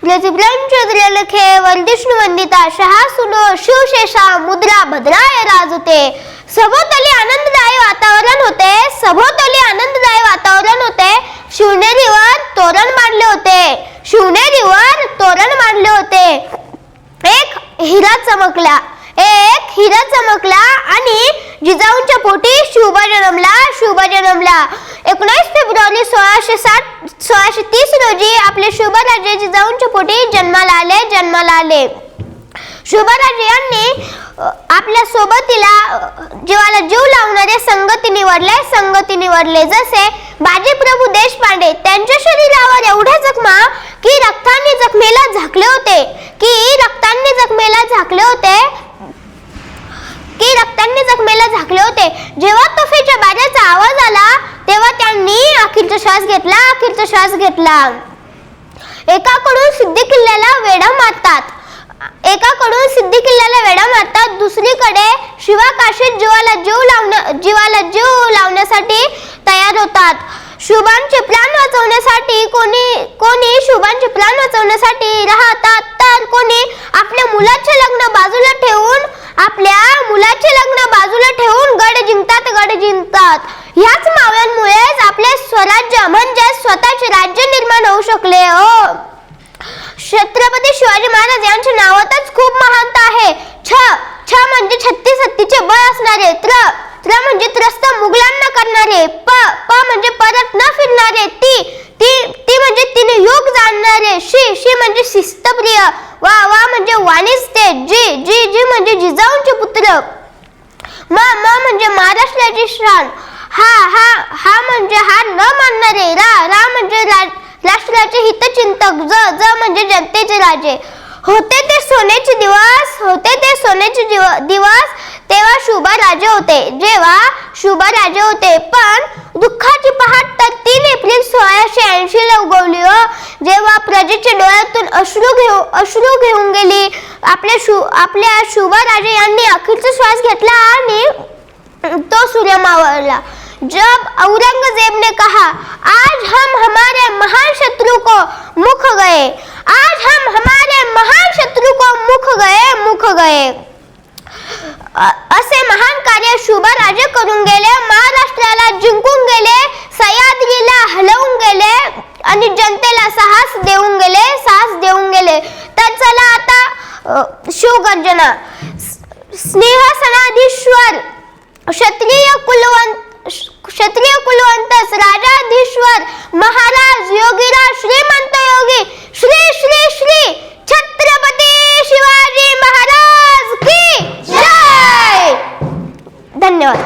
प्रतिभ्रंचद्र लखे वर्धिष्णु वंदिता शहासुनो शिवशेषा मुद्रा भद्राय राजते. सभोवताली आनंददायी वातावरण होते. सभोवताली आनंददायी वातावरण होते. शिवनेरीवर तोरण मांडले होते. शिवनेरीवर तोरण मांडले होते. एक हिरा चमकला. एक हिरा चमकला आणि जिजाऊंच्या पोटी शिवबा जन्मला. शिवबा जन्मला. 19 फेब्रुवारी 1630 रोजी आपले शिवबाराजे जिजाऊंच्या पोटी जन्माला आले. शिवबाराजे यांनी आपल्या सोबतीला जीवाला जीव लावणारे संगती निवडले. जसे बाजीप्रभू देशपांडे, त्यांच्या शरीरावर एवढ्या जखमा की रक्ताने जखमेला झाकले होते. जेव्हा तोफेच्या बाजाचा आवाज आला तेव्हा त्यांनी अखेरचा श्वास घेतला. एकाकडून सिद्धी किल्ल्याला वेढा मारतात. दुसरीकडे शिवाकाशीत जीवाला जीव लावण्यासाठी तयार होतात. शुभांचे प्राण वाचवण्यासाठी कोणी शुभांचे प्राण वाचवण्यासाठी राहतात, तर कोणी आपल्या मुलाचे लग्न बाजूला ठेवून गड जिंकतात. ह्याच मावळ्यांमुळेच आपले स्वराज्य म्हणजे स्वतःचे राज्य निर्माण होऊ शकले. छत्रपती शिवाजी महाराज यांच्या नावातच खूप महानता आहे. छ म्हणजे 36 हत्तीचे बळ असणारे. त्र म्हणजे त्रस्त मुघलांना करणारे. प म्हणजे परत न फिरणारे. ती म्हणजे 3 युग जाणणारे. शी म्हणजे शिस्तप्रिय. वा म्हणजे वाणिज्य. जी म्हणजे जिजाऊंचे पुत्र. म म्हणजे महाराष्ट्राची शान. हा म्हणजे हार न मानणारे. रा म्हणजे राष्ट्राचे हितचिंतक. ज म्हणजे जनतेचे राजे. होते ते सोन्याचे दिवस तेव्हा शुभा राजे होते. पण दुःखाची पहाट तर 3 एप्रिल 1680 ला उगवली. जेव्हा प्रजेच्या डोळ्यातून अश्रू घेऊन गेली. आपल्या शुभा राजे यांनी अखेरचा श्वास घेतला आणि तो सूर्य मावळला. जब औरंगजेब ने कहा, आज हम हमारे महान शत्रु को मुख गए. असे महान कार्य शुभा राजे करून गेले. महाराष्ट्राला जिंकून गेले. सह्याद्रीला हलवून गेले आणि जनतेला साहस देऊन गेले. तर चला आता शिवगर्जना. स्नेहसनाधीश्वर क्षत्रिय कुलवंत राजाधीश्वर महाराज योगीराज श्रीमंत योगी श्री छत्रपती शिवाजी महाराज की जय. धन्यवाद.